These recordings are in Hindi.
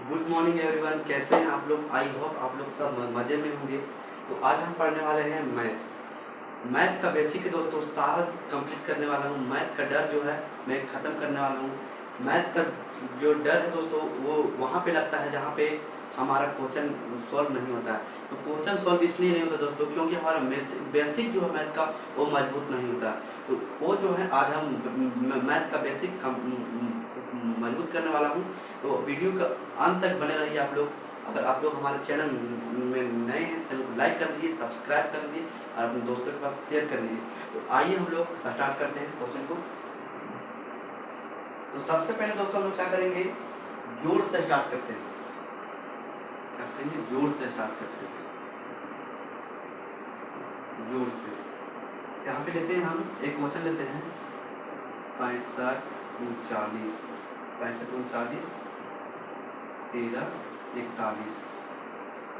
गुड मॉर्निंग एवरीवन, कैसे हैं आप लोग। आई होप आप लोग सब मज़े में होंगे। तो आज हम पढ़ने वाले हैं मैथ का बेसिक है दोस्तों, सारा कंप्लीट करने वाला हूँ। मैथ का डर जो है मैं ख़त्म करने वाला हूँ। मैथ का जो डर है दोस्तों वो वहाँ पे लगता है जहाँ पे हमारा क्वेश्चन सॉल्व नहीं होता है। तो क्वेश्चन सॉल्व इसलिए नहीं होता दोस्तों क्योंकि हमारा बेसिक जो है मैथ का वो मजबूत नहीं होता। तो वो जो है आज हम मैथ का बेसिक मजबूत करने वाला हूँ। तो वीडियो का अंत तक बने रहिए आप लोग। अगर आप लोग हमारे चैनल में नए हैं चैनल को लाइक कर दीजिए, सब्सक्राइब कर दीजिए और अपने दोस्तों के पास शेयर कर दीजिए। तो आइए हम लोग स्टार्ट करते हैं क्वेश्चन को। तो सबसे पहले दोस्तों हम लोग क्या करेंगे, जोड़ से स्टार्ट करते हैं। क्या करेंगे, जोड़ से स्टार्ट करते हैं। जोड़ से यहाँ पे लेते हैं हम एक क्वेश्चन लेते हैं 65 39 65 39 13 41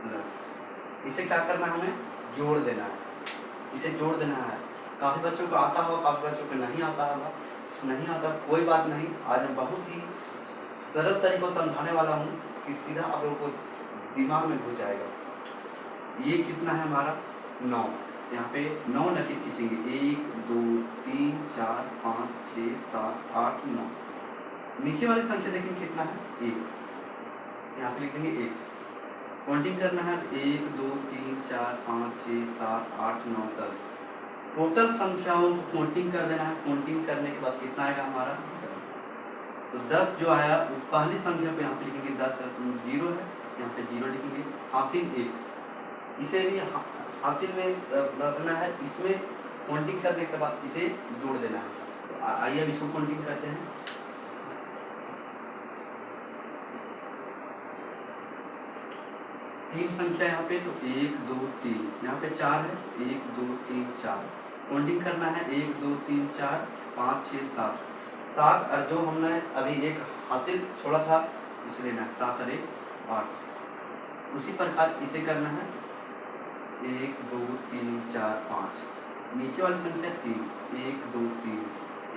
प्लस। इसे क्या करना है, हमें जोड़ देना है। इसे जोड़ देना है। काफ़ी बच्चों को आता होगा, काफ़ी बच्चों को नहीं आता होगा। नहीं आता कोई बात नहीं, आज मैं बहुत ही सरल तरीकों से समझाने वाला हूँ कि सीधा आप लोगों को दिमाग में घुस जाएगा। ये कितना है हमारा 9। यहाँ पे 9 लकीर खींचेंगे, 1 2 3 4 5 6 7 8 9। नीचे वाली संख्या देखेंगे कितना है, 1। यहाँ पे लिख देंगे 1। काउंटिंग करना है 1 2 3 4 5 6 7 8 9 10। टोटल संख्याओं को काउंटिंग कर देना है। काउंटिंग करने के बाद कितना आएगा हमारा 10। तो 10 जो आया वो पहली संख्या पे यहाँ पे लिखेंगे 10 जीरो है, यहाँ पे जीरो लिखेंगे। हासिल 1, इसे भी हासिल में रखना है। इसमें काउंटिंग करने के बाद इसे जोड़ देना है। तो आइए अब इसको काउंटिंग करते हैं। 3 संख्या यहाँ पे, तो 1 2 3, यहाँ पे 4 है, 1 2 3 4। काउंटिंग करना है 1 2 3 4 5 6 7। 7 और जो हमने अभी एक हासिल छोड़ा था उसे लेना है, 7 और 1 8। उसी प्रकार इसे करना है 1 2 3 4 5। नीचे वाली संख्या 3, 1 2 3,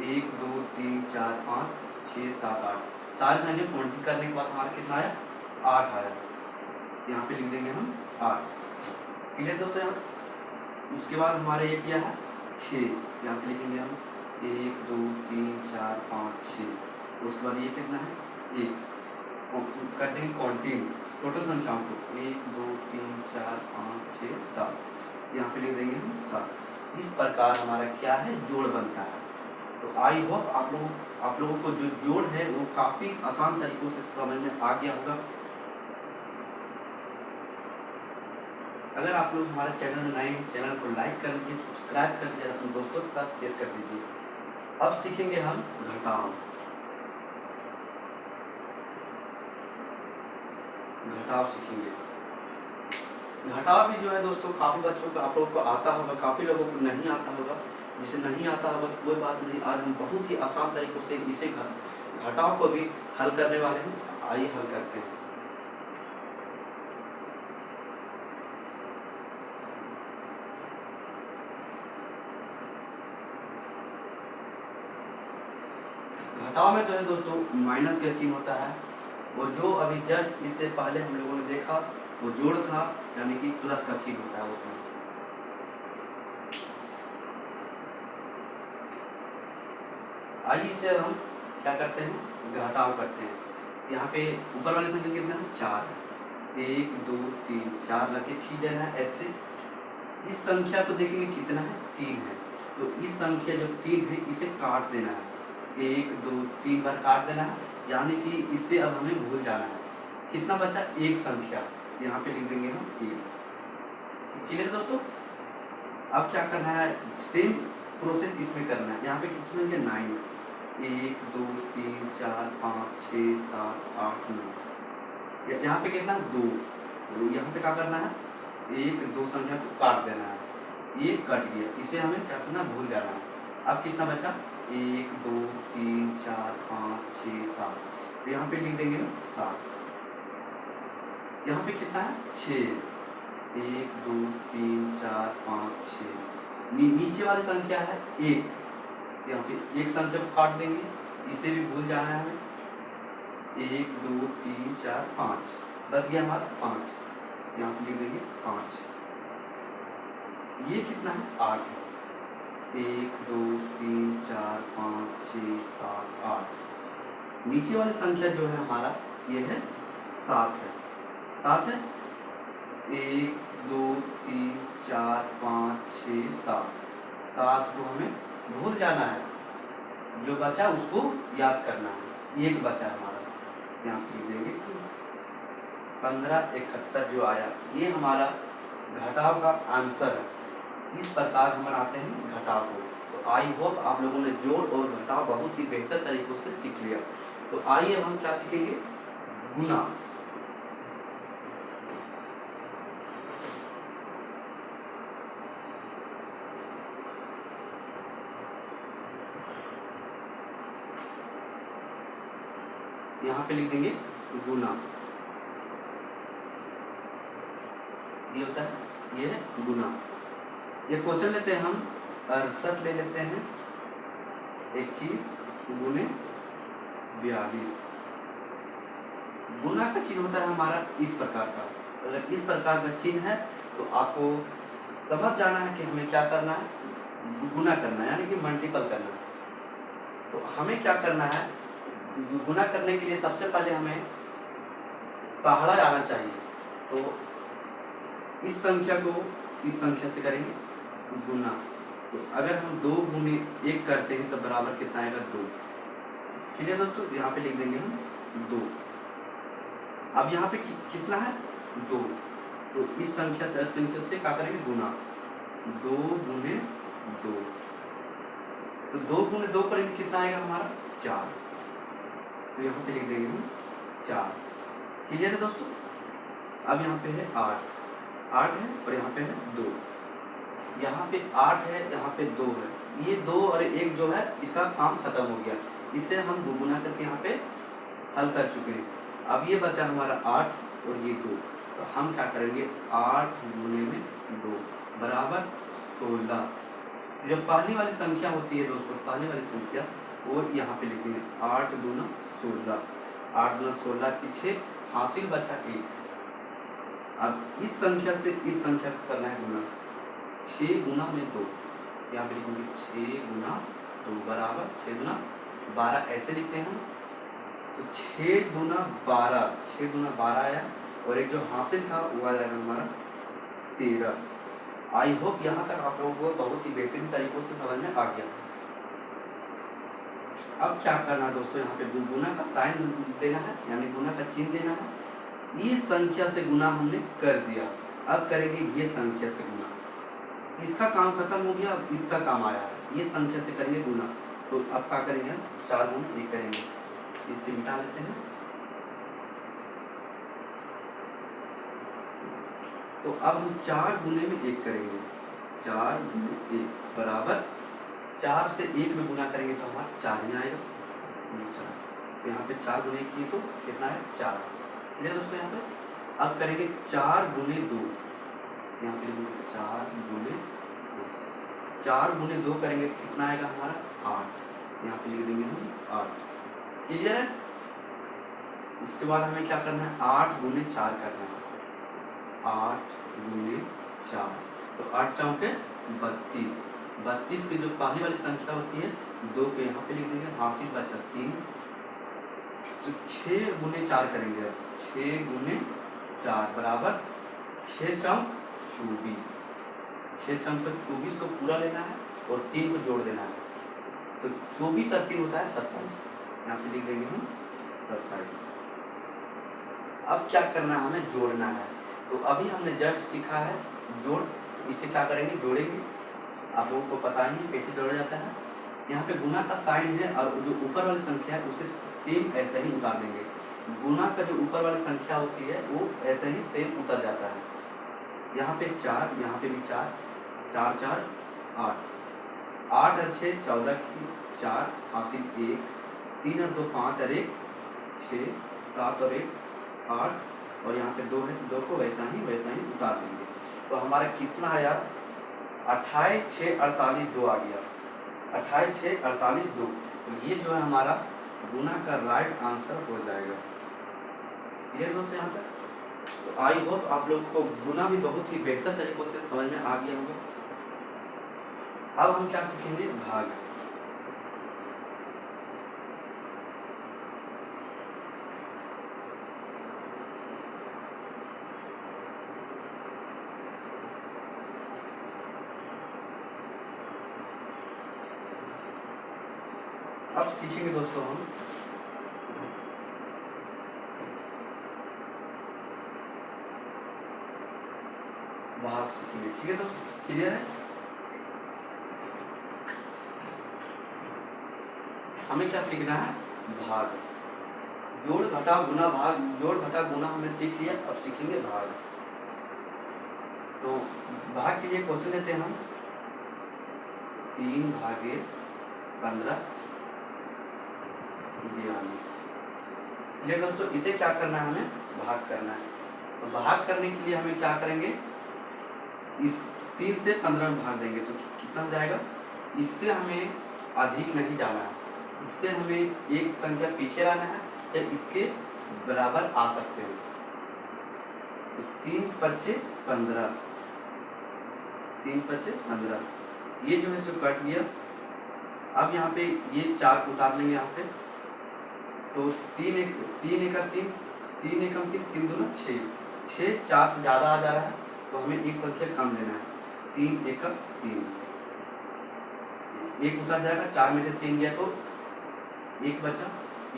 1 2 3 4 5 6 7 8। सारी संख्या काउंटिंग करने के बाद हमारा कितना आया, 8 आया। यहाँ पे लिख देंगे हम 8। क्लियर दोस्तों। यहाँ उसके बाद हमारे ये क्या है 6, यहाँ पे लिखेंगे हम 1 2 3 4 5 6। उसके बाद ये कितना है 1। कर देंगे काउंटिंग टोटल संख्याओं को 1 2 3 4 5 6 7। यहाँ पे लिख देंगे हम 7। इस प्रकार हमारा क्या है, जोड़ बनता है। तो आई होप आप लोगों को जो जोड़ है वो काफ़ी आसान तरीकों से समझ में आ गया होगा। अगर आप लोग हमारे चैनल में नए हैं, चैनल को लाइक कर लीजिए, सब्सक्राइब कर लीजिए, अपने दोस्तों के साथ शेयर कर दीजिए। अब सीखेंगे हम घटाव। घटाव सीखेंगे। घटाव भी जो है दोस्तों काफ़ी बच्चों को आप लोगों को आता होगा, काफ़ी लोगों को नहीं आता होगा। जिसे नहीं आता होगा तो कोई बात नहीं, आज हम बहुत ही आसान तरीकों से इसे घटाव को भी हल करने वाले हैं। आइए हल करते हैं। घटाव में जो है दोस्तों माइनस का चिन्ह होता है। वो जो अभी जस्ट इससे पहले हम लोगों ने देखा वो जोड़ था, यानी कि प्लस का चिन्ह होता है उसमें। आइए इसे हम क्या करते हैं, घटाव करते हैं। यहाँ पे ऊपर वाले संख्या कितना है 4, 1 2 3 4 लगे खींच देना है ऐसे। इस संख्या को देखेंगे कितना है 3 है, तो इस संख्या जो 3 है इसे काट देना है। 1 2 3 बार काट देना है, यानी कि इससे अब हमें भूल जाना है। कितना बचा, एक संख्या, यहाँ पे लिख देंगे हम 1। क्लियर दोस्तों। अब क्या करना है, सेम प्रोसेस इसमें करना है। यहाँ पे कितनी संख्या 9, 1 2 3 4 5 6 7 8 9। यहाँ पे कितना 2, तो यहाँ पे क्या करना है, 1 2 संख्या को काट देना है। ये कट गया, इसे हमें क्या करना, भूल जाना है। अब कितना बचा, 1 2 3 4 5 6 7, तो यहाँ पे लिख देंगे 7। यहाँ पे कितना है 6, 1 2 3 4 5 6। नीचे वाली संख्या है 1, यहाँ पे एक संख्या को काट देंगे, इसे भी भूल जाना है हमें। 1 2 3 4 5 बच गया हमारा 5, यहाँ पे लिख देंगे 5। ये कितना है 8 है, 1 2 3 4 5 6 7 8। नीचे वाली संख्या जो है हमारा ये है 7 है, 7 है, 1 2 3 4 5 6 7, 7 को हमें भूल जाना है, जो बचा उसको याद करना है। एक बचा है हमारा, यहाँ पे लिख देंगे 1571 जो आया ये हमारा घटाव का आंसर है। इस प्रकार हम बनाते हैं घटाव को। तो आई होप आप लोगों ने जोड़ और घटाव बहुत ही बेहतर तरीकों से सीख लिया। तो आइए अब हम क्या सीखेंगे, गुना। यहाँ पे लिख देंगे गुना, ये होता है, ये है गुना। ये क्वेश्चन लेते हैं हम 68 ले लेते हैं, 21 गुने 42। गुना का चिन्ह होता है हमारा इस प्रकार का। अगर इस प्रकार का चिन्ह है तो आपको समझ जाना है कि हमें क्या करना है, गुना करना है, यानी कि मल्टीपल करना है। तो हमें क्या करना है, गुना करने के लिए सबसे पहले हमें पहाड़ा आना चाहिए। तो इस संख्या को इस संख्या से करेंगे गुना। तो अगर हम 2 गुने 1 करते हैं तो बराबर कितना आएगा 2। क्लियर दोस्तों, यहाँ पे लिख देंगे हम 2। अब यहाँ पे कितना है 2, तो इस संख्या से क्या करेंगे गुना, 2 गुने 2। तो 2 गुने 2 करेंगे कितना आएगा हमारा 4। तो यहाँ पे लिख देंगे हम 4। क्लियर है दोस्तों। अब यहाँ पे है 8 है और यहाँ पे है 2। यहाँ पे 8 है, यहाँ पे 2 है, ये 2 और 1 जो है इसका काम खत्म हो गया। इसे हम गुना करके यहाँ पे हल कर चुके हैं। अब ये बचा हमारा 8 और ये 2। तो हम क्या करेंगे, 8 गुने में 2 बराबर 16। जो पहली वाली संख्या होती है दोस्तों, पहली वाली संख्या वो यहाँ पे लिख देंगे 8 गुना 16। 8 गुना 16 की 6, हासिल बचा 1। अब इस संख्या से इस संख्या को करना है गुना, 6 गुना में 2, यहाँ पे लिखेंगे 6 गुना 2 बराबर 6 गुना 12, ऐसे लिखते हैं हम। तो 6 गुना 12, 6 गुना 12 आया, और एक जो हासिल था वो आ जाएगा हमारा 13। आई होप यहाँ तक आप लोगों को बहुत ही बेहतरीन तरीकों से समझ में आ गया। अब क्या करना है दोस्तों, यहाँ पे गुना का साइन देना है, यानी गुना का चिन्ह देना है। ये संख्या से गुना हमने कर दिया, अब करेंगे ये संख्या से गुना। इसका काम खत्म हो गया, अब इसका काम आया है, ये संख्या से करेंगे गुना। तो अब क्या करेंगे हम, 4 गुने 1 करेंगे, इससे मिटा लेते हैं। तो अब हम 4 गुने में 1 करेंगे, 4 गुने 1 बराबर 4 से 1 में गुना करेंगे तो हमारा 4 ही आएगा, 4। तो यहाँ पे 4 गुने 1 किए तो कितना है 4। क्लियर दोस्तों। यहाँ पे अब करेंगे 4 गुने 2, यहाँ पे 4 गुने 2, 4 गुने 2 करेंगे तो कितना आएगा हमारा 8, यहाँ पे लिख देंगे हम 8। क्लियर है। उसके बाद हमें क्या करना है, 8 गुने 4 करना है, 8 गुने 4। तो 8 चौके 32, 32 की जो पहली वाली संख्या होती है 2 के यहाँ पे लिख देंगे, हासिल बचा 3। तो 6 गुने 4 करेंगे, 6 गुने 4 बराबर 6 चौक 24, 6 चौक पर 24 को पूरा लेना है और 3 को जोड़ देना है। तो 24 और 3 होता है 27, यहाँ पे लिख देंगे हम 27। अब क्या करना है, हमें जोड़ना है। तो अभी हमने जस्ट सीखा है जोड़, इसे क्या करेंगे जोड़ेंगे। आप लोगों को पता ही कैसे जोड़ा जाता है। यहाँ पे गुना का साइन है और जो ऊपर वाली संख्या है उसे सेम ऐसे ही उतार देंगे। गुना का जो ऊपर वाली संख्या होती है वो ऐसे ही सेम उतर जाता है। यहाँ पे 4, यहाँ पे भी 4, 4 4 8, 8 और 6 14 की 4 हासिल 1, 3 और 2 5 और 1 6, 7 और 1 8, और यहाँ पे 2 है, 2 को वैसा ही उतार देंगे। तो हमारा कितना आया, 28 6 48 2 आ गया, 28 6 48 2। तो ये जो है हमारा गुना का राइट आंसर हो जाएगा। क्लियर दोस्तों यहाँ तक? तो आई होप आप लोग को गुना भी बहुत ही बेहतर तरीकों से समझ में आ गया होगा। अब हम क्या सीखेंगे? भाग। अब सीखेंगे दोस्तों हम भाग सीखेंगे। ठीक है दोस्तों, क्लियर है? हमें क्या सीखना है? भाग। जोड़ घटा गुना भाग, जोड़ घटा गुना हमने सीख लिया, अब सीखेंगे भाग। तो भाग के लिए क्वेश्चन लेते हैं हम 3 भागे 15 42। क्लियर दोस्तों? इसे क्या करना है? हमें भाग करना है। तो भाग करने के लिए हमें क्या करेंगे? इस 3 से 15 में भाग देंगे तो कितना जाएगा? इससे हमें अधिक नहीं जाना है, इससे हमें एक संख्या पीछे लाना है या इसके बराबर आ सकते हैं। तो 3 पच्चे 15, 3 पच्चे 15, ये जो है सो कट गया। अब यहाँ पे ये 4 उतार लेंगे यहाँ पे। तो 3 एकम 3, 3 एकम 3, 3 दूना 6, 6 4 से ज़्यादा आ जा रहा है तो हमें एक संख्या कम लेना है। 3 एकम 3, एक उतर जाएगा, 4 में से 3 गया तो एक बचा।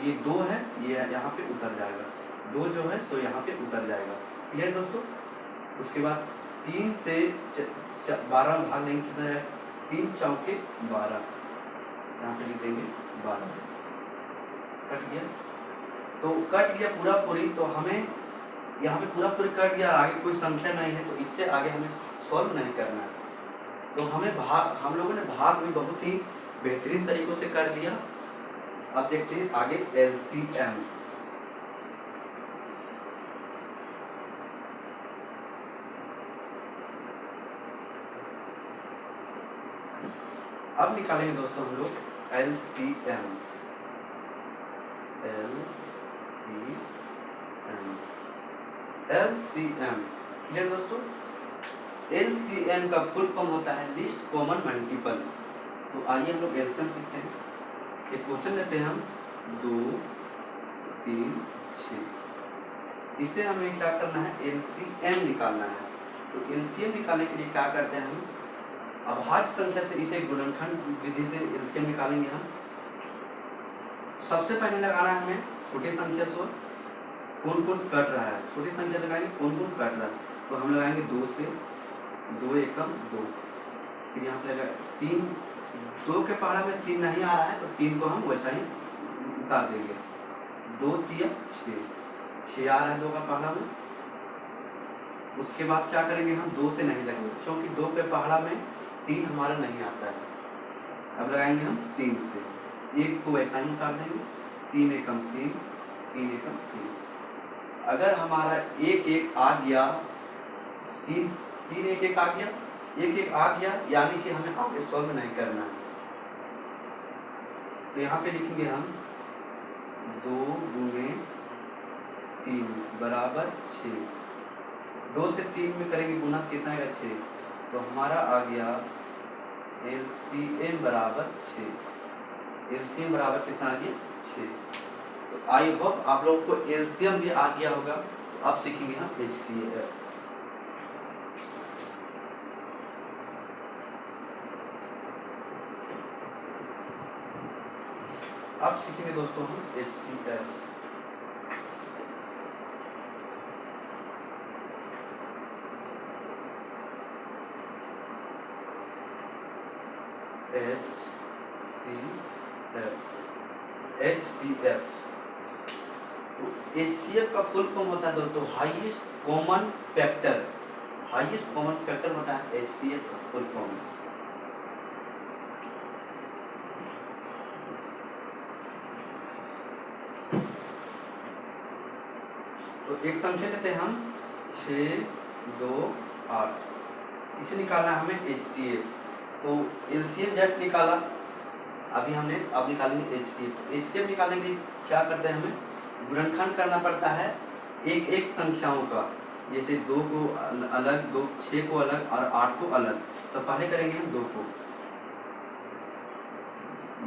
ये 2 है, ये यहाँ पे उतर जाएगा, 2 जो है सो यहाँ पे उतर जाएगा। क्लियर दोस्तों? उसके बाद 3 से 12 में भाग देंगे, कितना जाएगा? 3 चौके 12, यहाँ पे लिख देंगे 12। कट गया। तो कट गया पूरा पूरी, तो हमें यहाँ पे पूरा पूरी कट गया, आगे कोई संख्या नहीं है तो इससे आगे हमें सॉल्व नहीं करना है। तो हमें भाग, हम लोगों ने भाग भी बहुत ही बेहतरीन तरीकों से कर लिया। अब देखते हैं आगे LCM। अब निकालेंगे दोस्तों हम लोग LCM। LCM क्लियर दोस्तों? LCM का फुल फॉर्म होता है लिस्ट कॉमन मल्टीपल। तो आइए हम लोग LCM सीखते हैं। एक क्वेश्चन लेते हैं हम 2 3 6। इसे हमें क्या करना है? LCM निकालना है। तो LCM निकालने के लिए क्या करते हैं? हम अभाज्य संख्या से इसे गुणनखंड विधि से LCM निकालेंगे हम। सबसे पहले लगाना है हमें छोटी संख्या से कौन कौन कट रहा है, छोटी संख्या लगाएंगे कौन कौन कट रहा है। तो हम लगाएंगे 2 से, 2 एकम 2, फिर यहाँ पे लगा 3, 2 के पहाड़ा में 3 नहीं आ रहा है तो 3 को हम वैसा ही उतार देंगे। 2 3 6, 6 आ रहा है 2 का पहाड़ा में। उसके बाद क्या करेंगे? हम 2 से नहीं लगेंगे क्योंकि 2 के पहाड़ा में 3 हमारा नहीं आता है। अब लगाएंगे हम 3 से, 1 को वैसा ही उतार देंगे। 3 एकम 3, 3 एकम 3। अगर हमारा 1 1 आ गया, 3 3 1 1 आ गया, 1 1 आ गया, यानी कि हमें आगे सॉल्व नहीं करना है। तो यहाँ पे लिखेंगे हम 2 गुने 3 बराबर 6। 2 से 3 में करेंगे गुना, कितना आएगा? 6। तो हमारा आ गया LCM बराबर 6। LCM बराबर कितना आ गया? 6। तो आई होप आप लोगों को LCM भी आ गया होगा। तो अब सीखेंगे हम HCF। अब सीखेंगे दोस्तों हम HCF। HCF तो HCF का फुल फॉर्म होता है दोस्तों highest common factor. Highest common factor होता है HCF का फुल फॉर्म। तो एक संख्या लेते हैं हम 6 2 8, इसे निकालना है हमें HCF। तो LCM जस्ट निकाला, अभी हमने अब निकालेंगे HCF। HCF निकालने के लिए क्या करते हैं, हमें गुणनखंड करना पड़ता है एक एक संख्याओं का, जैसे 2 को अलग, 2 6 को अलग और 8 को अलग। तो पहले करेंगे हम 2 को,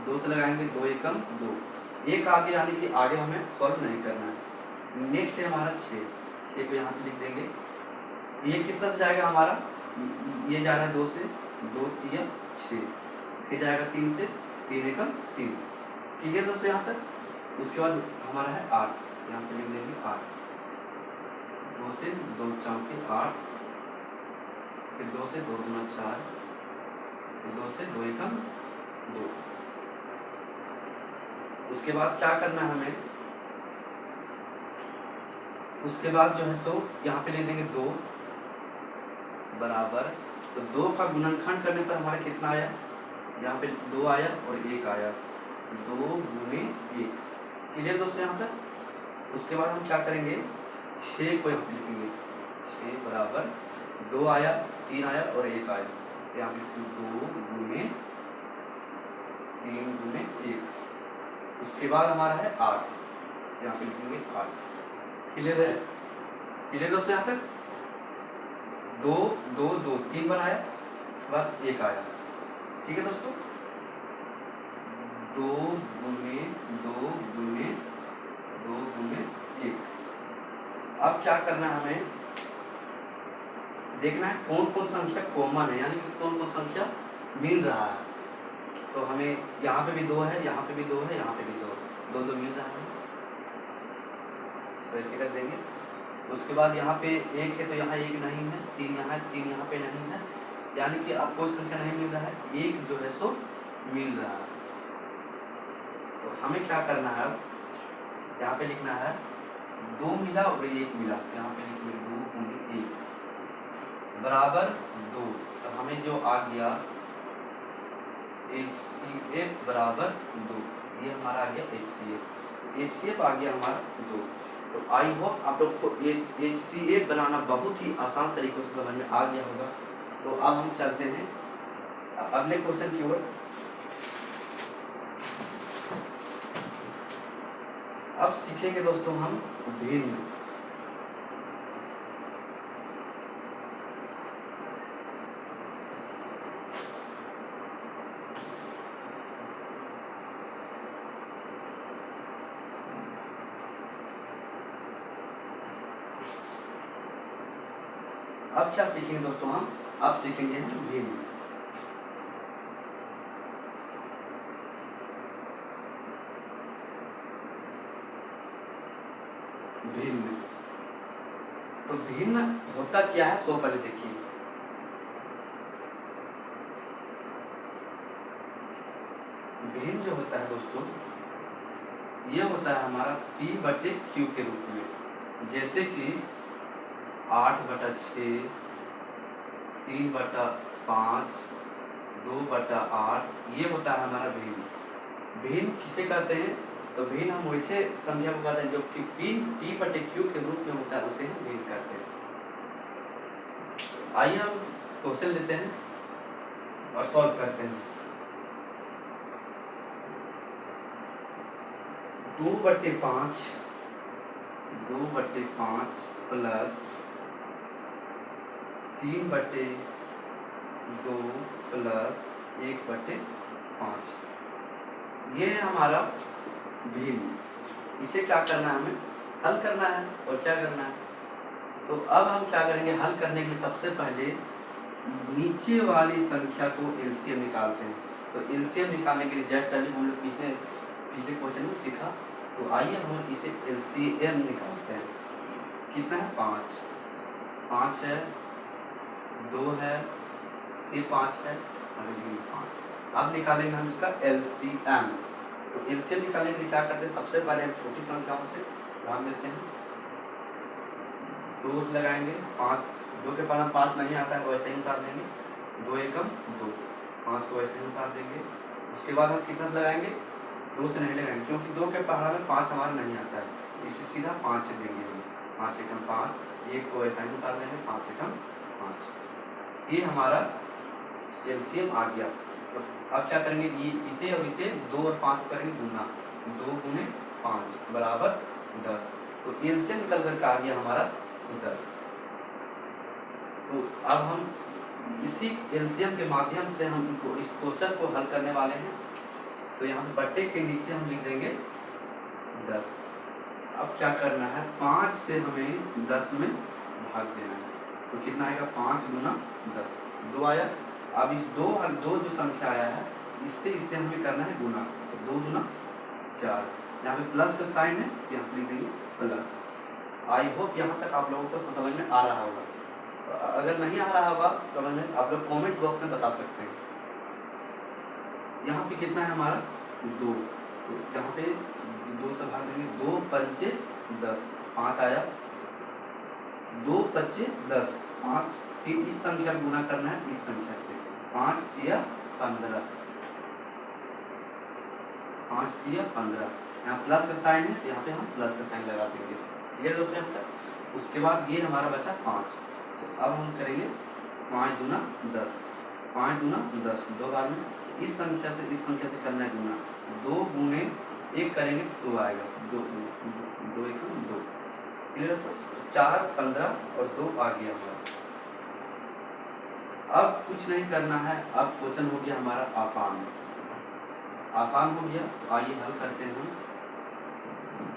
2 से लगाएंगे, 2 एकम 2, एक आगे, यानी कि आगे हमें सॉल्व नहीं करना है। नेक्स्ट है हमारा 6 को यहाँ पे लिख देंगे। ये कितना से जाएगा हमारा, ये जा रहा है 2 से, 2 3 6, फिर जाएगा 3 से, 3 एकम 3। क्लियर दोस्तों यहाँ तक। उसके बाद हमारा है 8, यहाँ पे लिख देंगे 8, 2 से 2 चौके 8, फिर 2 से 2 दूना 4, फिर 2 से 2 एकम 2। उसके बाद क्या करना है हमें, उसके बाद जो है सो यहाँ पे ले देंगे 2 बराबर, तो 2 का गुणनखंड करने पर हमारा कितना आया, यहाँ पे 2 आया और 1 आया, 2 गुने 1। क्लियर दोस्तों यहाँ तक। उसके बाद हम क्या करेंगे, 6 को यहाँ पे लिखेंगे, 6 बराबर 2 आया, 3 आया और 1 आया, तो यहाँ पे 2 गुने 3 गुने 1। उसके बाद हमारा है 8, यहाँ पे लिखेंगे 8। क्लियर है, क्लियर दोस्तों यहाँ तक। 2 2 2 3 बार आया, उसके बाद 1 आया। ठीक है दोस्तों, 2 गुने 2 गुने 2 गुने 1। अब क्या करना है, हमें देखना है कौन कौन संख्या कॉमन है, यानी कि कौन कौन संख्या मिल रहा है। तो हमें यहाँ पे भी 2 है, यहाँ पे भी 2 है, यहाँ पे भी 2 है, 2 2 मिल रहा है, तो ऐसे कर देंगे। उसके बाद यहाँ पे 1 है, तो यहाँ 1 नहीं है, 3 यहाँ है, 3 यहाँ पे नहीं है, यानी कि अब कोई संख्या नहीं मिल रहा है, 1 जो है सो मिल रहा है। तो हमें क्या करना है, अब यहाँ पे लिखना है 2 मिला और 1 मिला, तो यहाँ पे लिखेंगे 2 गुने 1 बराबर 2। तो हमें जो आ गया HCF बराबर 2, ये हमारा आ गया HCF। HCF आ गया हमारा 2। तो आई होप आप लोग को HCF बनाना बहुत ही आसान तरीकों से समझ में आ गया होगा। तो अब हम चलते हैं अगले क्वेश्चन की ओर। अब सीखेंगे दोस्तों हम भिन्न। अब क्या सीखेंगे दोस्तों हम, अब सीखेंगे हम भिन्न। भिन्न, तो भिन्न होता क्या है, सो पहले देखिए। भिन्न जो होता है दोस्तों, ये होता है हमारा P/Q के रूप में। जैसे कि 8/6, 3/5, 2/8, ये होता है हमारा भिन्न। भिन्न किसे कहते हैं, तो भिन्न हम वैसे संख्या को कहते हैं जो कि P/Q के रूप में होता है, उसे हम भिन्न कहते हैं। आइए हम क्वेश्चन लेते हैं और सॉल्व करते हैं। 2/5 प्लस 3/2 प्लस 1/5, ये है हमारा भिन्न। इसे क्या करना है, हमें हल करना है। और क्या करना है, तो अब हम क्या करेंगे, हल करने के लिए सबसे पहले नीचे वाली संख्या को एलसीएम निकालते हैं। तो एलसीएम निकालने के लिए जस्ट अभी हम लोग पिछले क्वेश्चन में सीखा, तो आइए हम इसे एलसीएम निकालते हैं। कितना है, 5 है, 2 है, फिर 5 है, अभी 5। अब निकालेंगे हम इसका एलसीएम। तो एलसीएम निकालने के लिए क्या करते हैं, सबसे पहले हम छोटी संख्याओं से भाग देते हैं। 2 से लगाएंगे, 5, 2 के पढ़ा 5 नहीं आता है तो वैसे ही उतार देंगे, 2 एकम 2, 5 को वैसे ही उतार देंगे। उसके बाद हम कितना से लगाएंगे, 2 से नहीं लगाएंगे, क्योंकि 2 के पहाड़ा में 5 हमारा नहीं आता है, इसे सीधा 5 से देंगे हम। 5 एकम 5, 1 को ऐसा ही उतार देंगे, 5 एकम 5। ये हमारा एलसीएम आ गया। तो अब क्या करेंगे, ये इसे और इसे 2 और 5 करेंगे गुना, 2 गुने 5 बराबर 10। तो एलसीएम निकल करके आ गया हमारा 10। तो अब हम इसी एलसीएम के माध्यम से हम इनको इस क्वेश्चन को हल करने वाले हैं। तो यहाँ पे बट्टे के नीचे हम लिख देंगे 10। अब क्या करना है, 5 से हमें 10 में भाग देना है। तो कितना आएगा, 5 गुना 10, 2 आया। अब इस दो जो संख्या आया है इससे इसे हमें करना है गुना, तो 2 गुना 4। यहाँ पे प्लस का साइन है, यहाँ पे लिख देंगे प्लस। आई होप यहाँ तक आप लोगों को समझ में आ रहा होगा। अगर नहीं आ रहा होगा समझ में, आप लोग कमेंट बॉक्स में बता सकते हैं। यहाँ पे कितना है हमारा 2, तो यहाँ पे 2 से भाग देंगे, 2 पंचे 10, 5 आया, 2 पच्चे 10, 5। फिर इस संख्या को गुना करना है इस संख्या से, 5 तिया 15, 5 तिया 15। यहाँ प्लस का साइन है तो यहाँ पे हम प्लस का साइन लगा देंगे, ये लोग यहाँ तक। उसके बाद ये हमारा बचा 5। तो अब हम करेंगे 5 गुना 10, 5 गुना 10 2 बार में, इस संख्या से इस संख्या से करना है गुना, 2 गुने 1 करेंगे 2 आएगा, 2 2 1 2, क्लियर है। तो 4 15 और 2 आ गया हमारा। अब कुछ नहीं करना है, अब क्वेश्चन हो गया हमारा आसान, आसान हो गया। तो आइए हल करते हैं हम।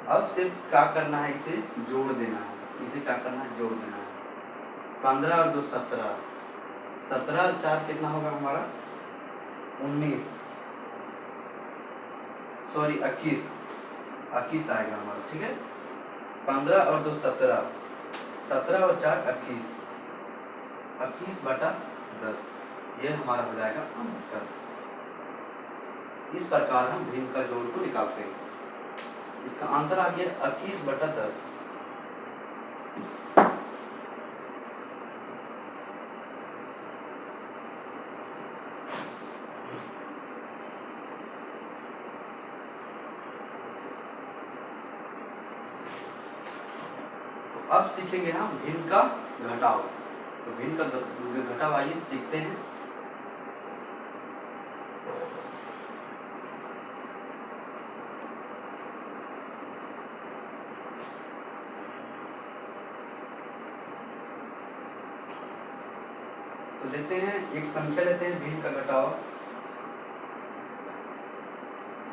अब सिर्फ क्या करना है, इसे जोड़ देना है, इसे क्या करना है, जोड़ देना है। 15 और 2 17, 17 और 4 कितना होगा हमारा 19, सॉरी 21, 21 आएगा हमारा, ठीक है। 15 और 2 17, 17 और 4 21, 21 बटा 10, ये हमारा हो जाएगा आंसर। इस प्रकार हम भिन्न का जोड़ को निकालते हैं। इसका आंसर आ गया 21 बटा 10। अब सीखेंगे हम भिन्न का घटाव। तो भिन्न का घटाव आइए सीखते हैं। तो लेते हैं एक संख्या, लेते हैं भिन्न का घटाव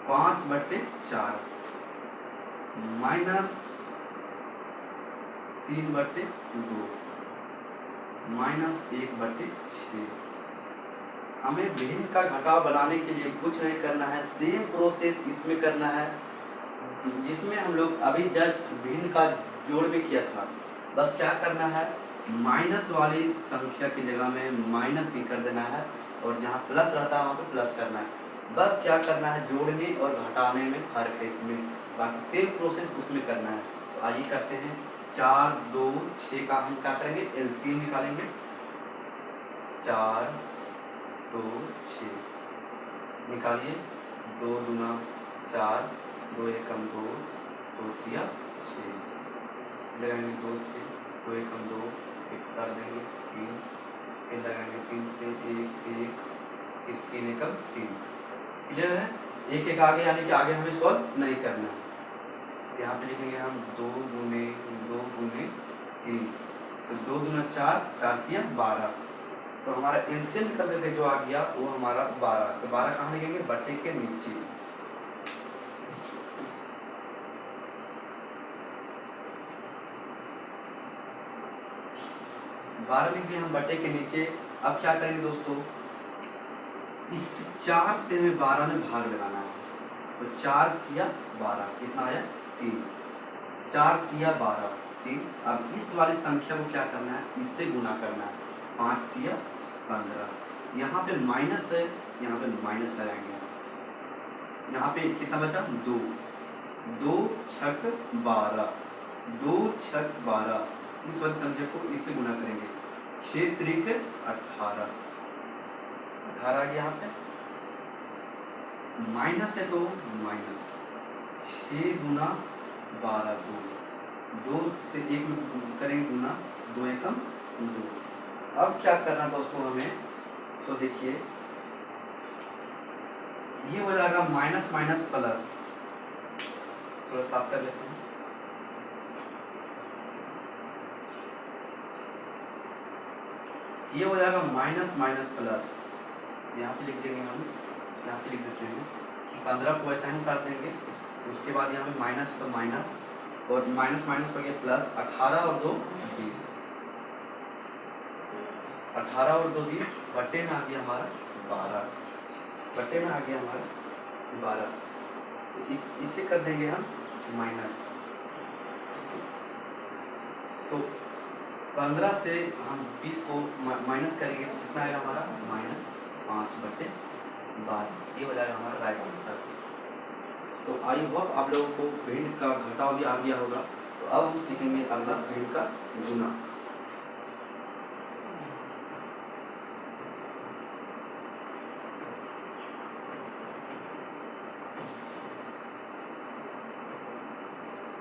5/4 माइनस 3/2 माइनस 1/6। हमें भिन्न का घटाव बनाने के लिए कुछ नहीं करना है, सेम प्रोसेस इसमें करना है जिसमें हम लोग अभी जस्ट भिन्न का जोड़ भी किया था। बस क्या करना है, माइनस वाली संख्या की जगह में माइनस ही कर देना है और जहाँ प्लस रहता है वहाँ पे प्लस करना है। बस क्या करना है, जोड़ने और घटाने में फर्क है इसमें, बाकी सेम प्रोसेस उसमें करना है। तो आइए करते हैं। 4 2 6 का हम क्या करेंगे, एलसीएम निकालेंगे। 4 2 6 निकालिए, 2 दूना 4, 2 एकम 2, 2 तिया 6 लगाएंगे, 2 से 2 एकम 2, 1 कर देंगे 3, फिर लगाएंगे 3 से 1 1, फिर 3 एकम 3। क्लियर है, एक एक आगे यानी कि आगे हमें सॉल्व नहीं करना है। यहाँ पे लिखेंगे हम 2 गुने 3, तो 2 दूना 4, 4 तिया 12। तो हमारा एलसीएम निकल करके जो आ गया वो हमारा 12। तो 12 कहाँ लिखेंगे, बट्टे के नीचे। बारह लिख दिए हम बट्टे के नीचे। अब क्या करेंगे दोस्तों, इस 4 से हमें 12 में भाग लगाना है। तो 4 तिया 12 कितना आया 3, 4 तिया 12 3। अब इस वाली संख्या को क्या करना है, इससे गुना करना है, 5 तिया 15। यहाँ पे माइनस है, यहाँ पे माइनस लगाएंगे। यहाँ पे कितना बचा 2, 2 छक 12, 2 छक 12। इस वाली संख्या को इससे गुना करेंगे, 6 त्रिक 18, 18 आ गया। यहाँ पे माइनस है तो माइनस 6 गुना 12 2 से 1 में करेंगे गुना, 2 एकम 2। अब क्या करना दोस्तों हमें, तो देखिए ये हो जाएगा माइनस माइनस प्लस, थोड़ा साफ कर लेते हैं। ये हो जाएगा माइनस माइनस प्लस, यहाँ पे लिख देंगे हम, यहाँ पे लिख देते हैं 15 को ऐसा ही उतार देंगे। उसके बाद यहाँ पे माइनस तो माइनस, और माइनस माइनस हो गया प्लस, 18 और 2 20, 18 और 2 20, बट्टे में आ गया हमारा 12, बट्टे में आ गया हमारा 12। इसे कर देंगे हम माइनस। तो 15 से हम 20 को माइनस करेंगे तो कितना आएगा हमारा -5/12। ये हो जाएगा हमारा राइट आंसर। तो आई होप आप लोगों को भिन्न का घटाव भी आ गया होगा। तो अब हम सीखेंगे अगला भिन्न का गुना।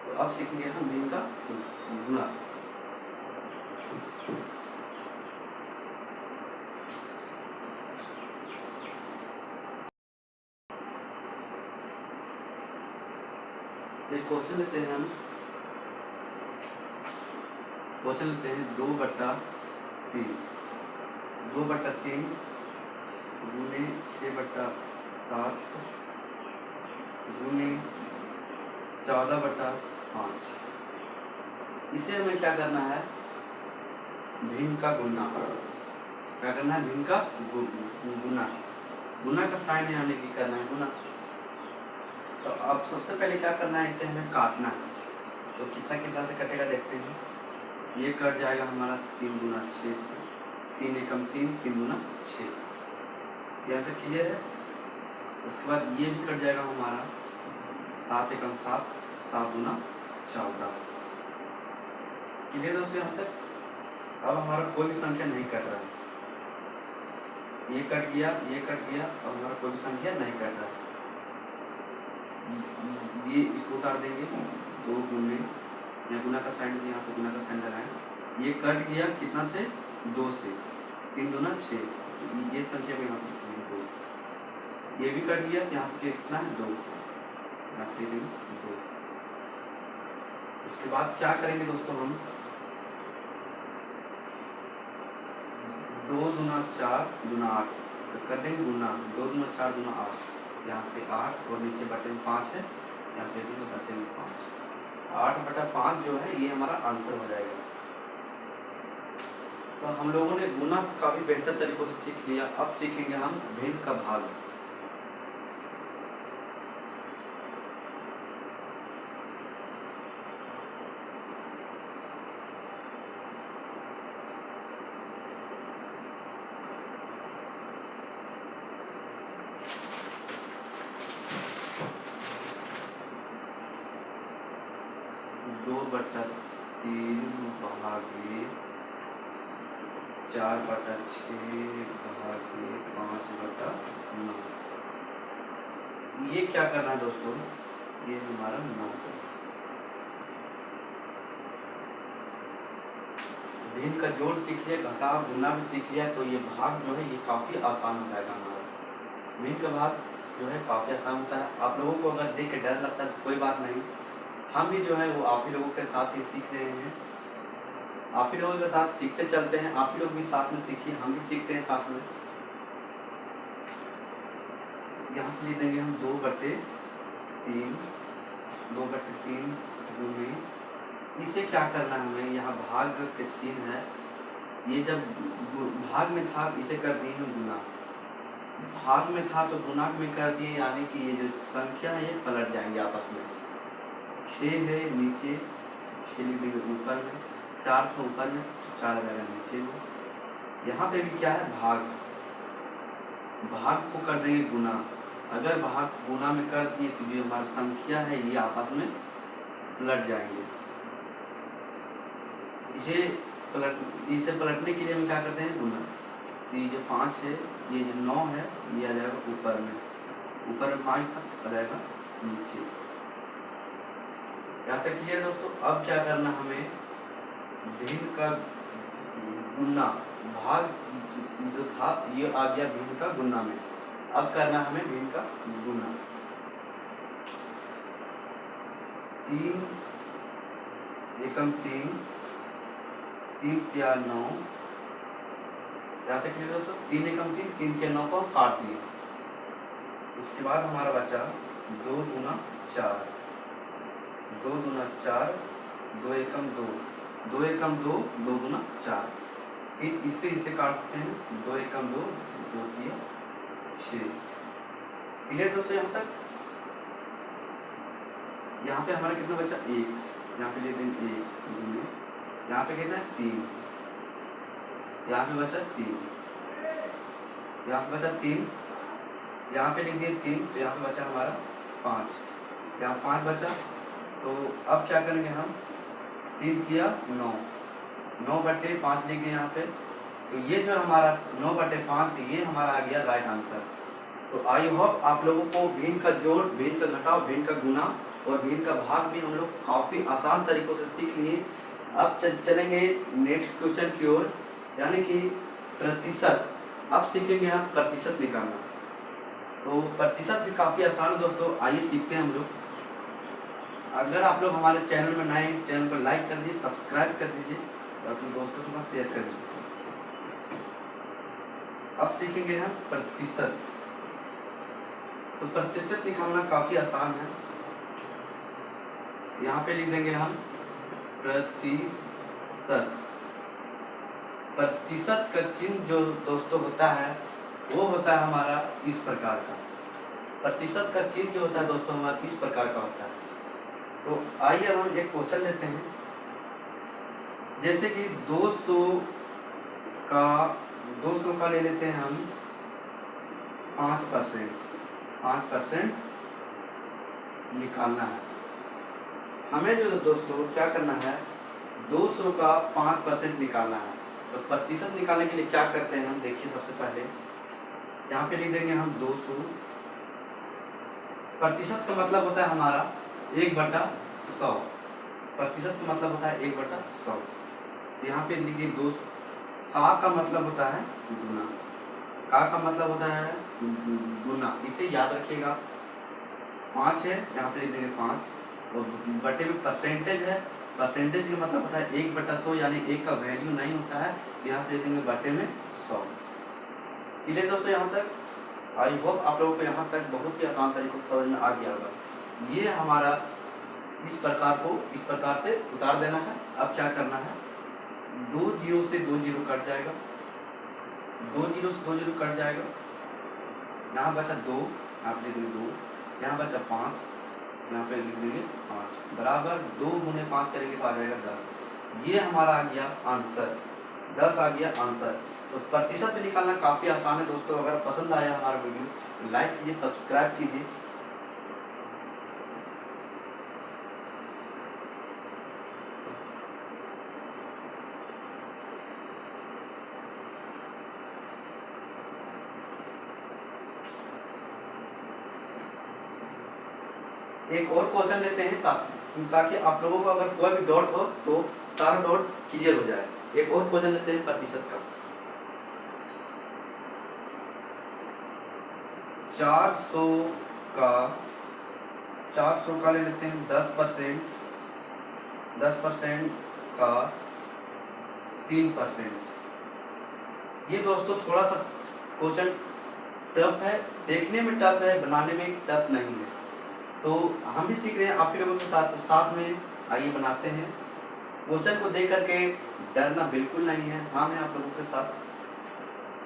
तो अब सीखेंगे हम भिन्न का गुना। एक क्वेश्चन लेते हैं हम, क्वेश्चन लेते हैं 2/3, 2/3 गुने 6/7 गुने 14/5। इसे हमें क्या करना है, भिन्न का गुना। क्या करना है, भिन्न का गुना। गुना का साइन है हमें की करना है गुना। तो अब सबसे पहले क्या करना है, इसे हमें काटना है। तो कितना कितना से कटेगा देखते हैं। ये कट जाएगा हमारा 3 गुना 6 से, 3 एकम 3, 3 गुना 6। यहाँ तक क्लियर है। उसके बाद ये भी कट जाएगा हमारा 7 एकम 7, 7 गुना 14। क्लियर दोस्तों यहाँ तक। अब हमारा कोई भी संख्या नहीं कट रहा है, ये कट गया, ये कट गया, अब हमारा कोई भी संख्या नहीं कट रहा है। ये इसको उतार देंगे, 2 गुने, यहाँ गुना का साइन, यहाँ पे गुना का साइन लगाएं। ये कट गया कितना से, 2 से, 3 गुना 6, ये संख्या भी यहाँ पे 2। ये भी कट गया, यहाँ पे कितना है 2, यहाँ पे 2। उसके बाद क्या करेंगे दोस्तों, हम 2 गुना 4 गुना 8 तो कर देंगे गुना, 2 गुना 4 गुना 8, यहाँ पे 8 और नीचे बटे में 5 है, यहाँ पे बटे में 5, 8/5 जो है ये हमारा आंसर हो जाएगा। तो हम लोगों ने गुना काफी बेहतर तरीकों से सीख लिया। अब सीखेंगे हम भिन्न का भाग। दो बटा 3 भागे 4/6 भागे 5/9। ये क्या करना है दोस्तों, ये हमारा 9। भिन्न का जोड़ सीख लिया, घटाव गुना भी सीख लिया, तो ये भाग जो है ये काफ़ी आसान हो जाएगा हमारा। भिन्न का भाग जो है काफ़ी आसान होता है। आप लोगों को अगर देख के डर लगता है तो कोई बात नहीं, हम भी जो है वो आप ही लोगों के साथ ही सीख रहे हैं। आप ही लोगों के साथ सीखते चलते हैं, आप ही लोग भी साथ में सीखिए, हम भी सीखते हैं साथ में। यहाँ पे लिख देंगे हम 2/3, 2/3 गुने, इसे क्या करना है हमें, यहाँ भाग के चिन्ह है, ये जब भाग में था इसे कर दिए हम गुना, भाग में था तो गुना में कर दिए, यानी कि ये जो संख्या है ये पलट जाएंगे आपस में। 6 है नीचे, 6 लिख देंगे ऊपर में, 4 था ऊपर में, 4 जाएगा नीचे में। यहाँ पे भी क्या है, भाग, भाग को कर देंगे गुना। अगर भाग गुना में कर दिए तो जो हमारी संख्या है ये आपस में पलट जाएंगे। इसे पलटने के लिए हम क्या करते हैं, गुना। तो ये जो 5 है, ये जो 9 है, ये आ जाएगा ऊपर में, ऊपर में 5 था, आ जाएगा नीचे। यहाँ तक क्लियर दोस्तों। अब क्या करना हमें, भिन्न का गुना, भाग जो था ये आ गया भिन्न का गुना में। अब करना हमें भिन्न का गुना। 3 एकम 3, 3 तिया 9, यहाँ तक लिख दो। 3 एकम 3, 3 के 9 को हम काट दिए। उसके बाद हमारा बचा 2 दूना 4, 2 दूना 4, 2 एकम 2, 2 एकम 2, 2 दूना 4। फिर इससे इसे काटते हैं। 2 एकम 2, 2 तिया 6। क्लियर दोस्तों यहाँ तक? यहाँ पे हमारा कितना बचा? 1, यहाँ पे लिख देंगे 1, यहाँ पे कितना है? 3, यहाँ पे बचा 3, यहाँ पे बचा 3, यहाँ पे लिख दिए 3, तो यहाँ पे बचा हमारा 5, यहाँ 5 बचा। तो अब क्या करेंगे हम? 3 तिया 9, 9/5 लिख दिए यहाँ पे। तो ये जो हमारा 9/5, ये हमारा आ गया राइट आंसर। तो आई होप आप लोगों को भिन्न का जोड़, भिन्न का घटाव, भिन्न का गुना और भिन्न का भाग भी हम लोग काफ़ी आसान तरीक़ों से सीख लिए। अब चलेंगे नेक्स्ट क्वेश्चन की ओर, यानी कि प्रतिशत। अब सीखेंगे हम प्रतिशत निकालना। तो प्रतिशत भी काफ़ी आसान है दोस्तों, आइए सीखते हैं हम लोग। अगर आप लोग हमारे चैनल में नए हैं, चैनल को लाइक कर दीजिए, सब्सक्राइब कर दीजिए और अपने दोस्तों के पास शेयर कर दीजिए। अब सीखेंगे हम प्रतिशत। तो प्रतिशत निकालना काफ़ी आसान है। यहाँ पे लिख देंगे हम प्रतिशत। प्रतिशत का चिन्ह जो दोस्तों होता है वो होता है हमारा इस प्रकार का। प्रतिशत का चिन्ह जो होता है दोस्तों हमारा इस प्रकार का होता है। तो आइए हम एक क्वेश्चन लेते हैं। जैसे कि 200 का ले लेते हैं हम 5% निकालना है हमें। जो दोस्तों क्या करना है, 200 का 5% निकालना है। तो प्रतिशत निकालने के लिए क्या करते हैं हम, देखिए सबसे पहले यहाँ पे लिख देंगे हम 200। प्रतिशत का मतलब होता है हमारा 1/100। प्रतिशत का मतलब होता है 1/100। तो यहाँ पे लिखिए 200। का मतलब होता है गुना। का मतलब होता है गुना, इसे याद रखिएगा। 5 है, यहाँ पे लिख देंगे 5 और बटे में परसेंटेज है। परसेंटेज का मतलब होता है 1/100, यानी 1 का वैल्यू नहीं होता है। तो यहाँ पे लिख देंगे बटे में 100। क्लियर दोस्तों यहाँ तक? आई होप आप लोगों को यहाँ तक बहुत ही आसान तरीके से समझ में आ गया होगा। ये हमारा इस प्रकार से उतार देना है। अब क्या करना है, 2 जीरो से 2 जीरो कट जाएगा, 2 जीरो से 2 जीरो कट जाएगा। यहाँ बचा 2, यहाँ पे लिख देंगे 2, यहाँ बचा 5, यहाँ पे लिख देंगे 5 बराबर 2 गुने 5 करेंगे तो आ जाएगा 10। ये हमारा आ गया आंसर, 10 आ गया आंसर। तो प्रतिशत भी निकालना काफ़ी आसान है दोस्तों। अगर पसंद आया हमारा वीडियो तो लाइक कीजिए, सब्सक्राइब कीजिए। एक और क्वेश्चन लेते हैं ताकि आप लोगों को अगर कोई भी डाउट हो तो सारा डाउट क्लियर हो जाए। एक और क्वेश्चन लेते हैं प्रतिशत का। 400 का ले लेते हैं 10%, 10% का 3%। ये दोस्तों थोड़ा सा क्वेश्चन टफ है, देखने में टफ है, बनाने में टफ नहीं है। तो हम भी सीख रहे हैं आप ही लोगों के साथ में। आइए बनाते हैं। क्वेश्चन को देख करके डरना बिल्कुल नहीं है, हाँ मैं आप लोगों के साथ।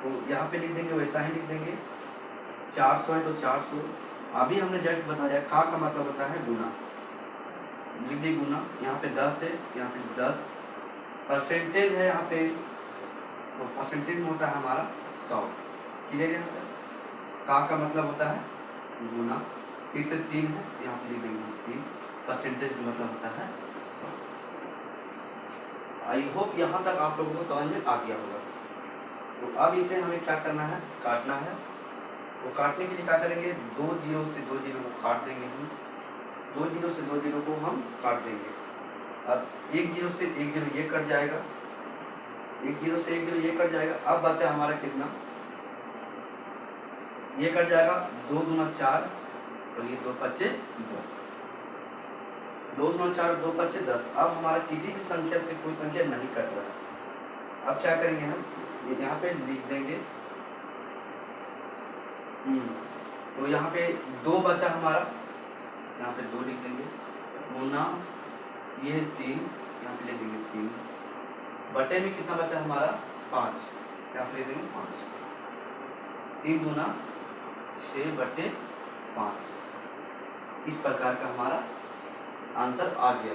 तो यहाँ पे लिख देंगे, वैसा ही लिख देंगे। 400 है तो 400। अभी हमने जस्ट बताया का मतलब होता है गुना। लिख दिए गुना। यहाँ पे 10 है, यहाँ पे 10 परसेंटेज है, यहाँ पे तो परसेंटेज में होता है हमारा 100। क्लियर है? का मतलब होता है गुना। फिर से 3 है, यहाँ पे लिख देंगे 3। परसेंटेज का मतलब होता है 100। आई होप यहाँ तक आप लोगों को समझ में आ गया होगा। तो अब इसे हमें क्या करना है, काटना है। वो काटने के लिए क्या करेंगे, 2 जीरो से 2 जीरो को काट देंगे हम। 2 जीरो से 2 जीरो को हम काट देंगे। अब 1 जीरो से 1 जीरो ये कट जाएगा, 1 जीरो से 1 जीरो ये कट जाएगा। अब बचा हमारा कितना, ये कट जाएगा 2 दूना 4 और ये 2 पच्चे 10, 2 दूना 4 2 पच्चे 10। अब हमारा किसी भी संख्या से कोई संख्या नहीं कट रहा है। अब क्या करेंगे हम, यहाँ पे लिख देंगे तो यहाँ पे 2 बचा हमारा, यहाँ पे 2 लिख देंगे गुना ये 3, यहाँ पे लिख देंगे 3 बटे में कितना बचा हमारा 5, यहाँ पे लिख देंगे 5, 3 दूना 6 बटे 5। इस प्रकार का हमारा आंसर आ गया।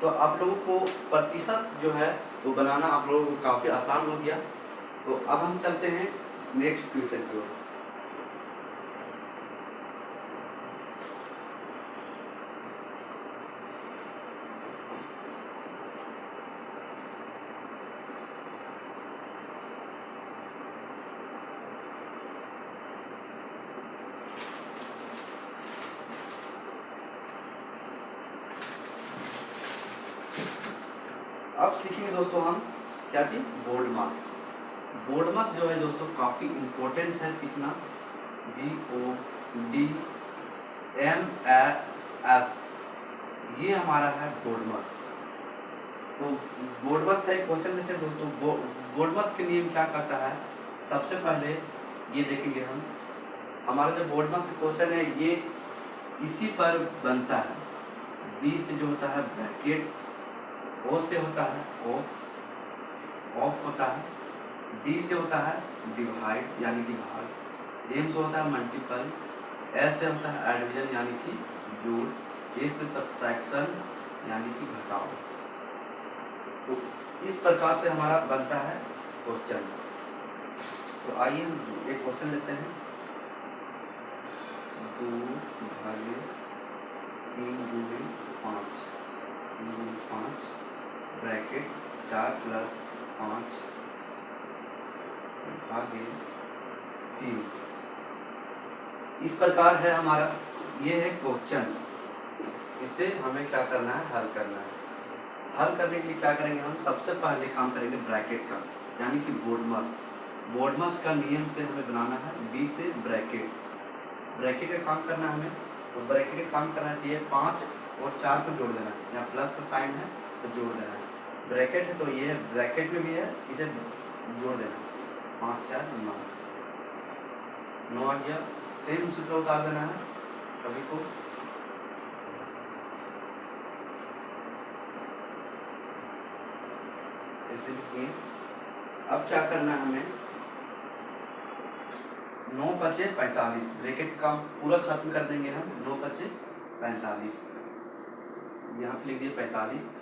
तो आप लोगों को प्रतिशत जो है वो बनाना आप लोगों को काफ़ी आसान हो गया। तो अब हम चलते हैं नेक्स्ट क्वेश्चन की ओर। अब सीखेंगे दोस्तों हम क्या चीज, बोर्ड मास। बोर्ड मास जो है दोस्तों काफ़ी इम्पोर्टेंट है सीखना। BODMAS ये हमारा है बोर्ड मास। तो बोर्ड मास का एक क्वेश्चन लेते हैं दोस्तों। बोर्ड मास के नियम क्या कहता है, सबसे पहले ये देखेंगे हम। हमारा जो बोर्ड मास का क्वेश्चन है ये इसी पर बनता है। B से जो होता है ब्रैकेट, O से होता है ऑफ होता है, D से होता है डिवाइड यानी कि भाग, M से होता है मल्टीपल, S से होता है एडिशन यानी कि जोड़, A से सब्ट्रैक्शन यानी कि घटाव। तो इस प्रकार से हमारा बनता है क्वेश्चन। तो आइए हम एक क्वेश्चन लेते हैं। 2 भागे 3 गुणे 5, 3 गुणे 5 ब्रैकेट 4 + 5 भागे 3। इस प्रकार है हमारा, ये है क्वेश्चन। इसे हमें क्या करना है, हल करना है। हल करने के लिए क्या करेंगे हम, सबसे पहले काम करेंगे ब्रैकेट का यानी कि बोर्ड मास। बोर्ड मास का नियम से हमें बनाना है B से ब्रैकेट का काम करना है हमें। तो ब्रैकेट का काम करना है, 5 और 4 को जोड़ देना है, यहाँ प्लस का साइन है तो जोड़ देना है। ब्रैकेट है तो ये ब्रैकेट में भी है, इसे जोड़ देना, 5 4 9 आ गया। सेम सूत्र उतार देना है सभी को। ऐसे लिखिए। अब क्या करना है हमें, 9 × 5 = 45, ब्रैकेट का काम पूरा खत्म कर देंगे हम। 9 × 5 = 45, यहाँ पे लिख दिए 45।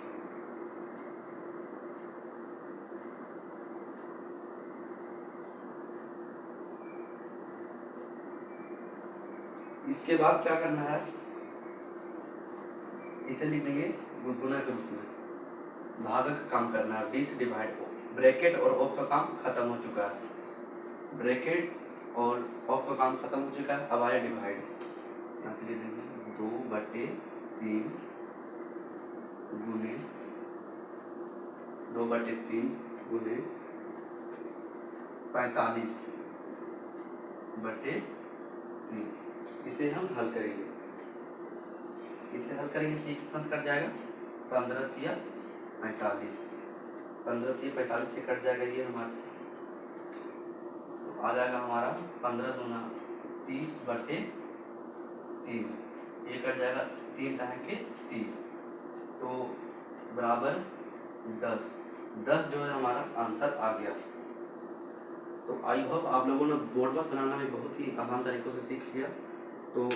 इसके बाद क्या करना है, इसे लिख देंगे गुणा के रूप में। भाग का काम करना है, B से डिवाइड। ब्रैकेट और ऑफ का काम खत्म हो चुका है, ब्रैकेट और ऑफ का काम खत्म हो चुका है। अब आया डिवाइड, यहाँ पे लिख देंगे 2/3 गुणे 2/3 गुणे 45/3। इसे हम हल करेंगे। इसे हल करेंगे तो ये कितना से कट जाएगा, 15 × 45, 15 × 45 से कट जाएगा ये हमारा। तो आ जाएगा हमारा 15 दूना 30/3, ये कट जाएगा 3 × 30 तो बराबर 10 जो है हमारा आंसर आ गया। तो आई होप आप लोगों ने बोर्ड मास बनाना भी बहुत ही आसान तरीक़ों से सीख लिया। तो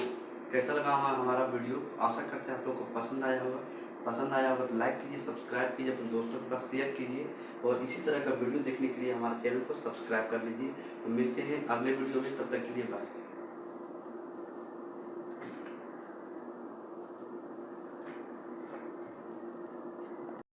कैसा लगा हमारा वीडियो, आशा करते हैं आप लोग को पसंद आया होगा। पसंद आया होगा तो लाइक कीजिए, सब्सक्राइब कीजिए, अपने दोस्तों के पास शेयर कीजिए और इसी तरह का वीडियो देखने के लिए हमारे चैनल को सब्सक्राइब कर लीजिए। तो मिलते हैं अगले वीडियो में, तब तक के लिए बाय।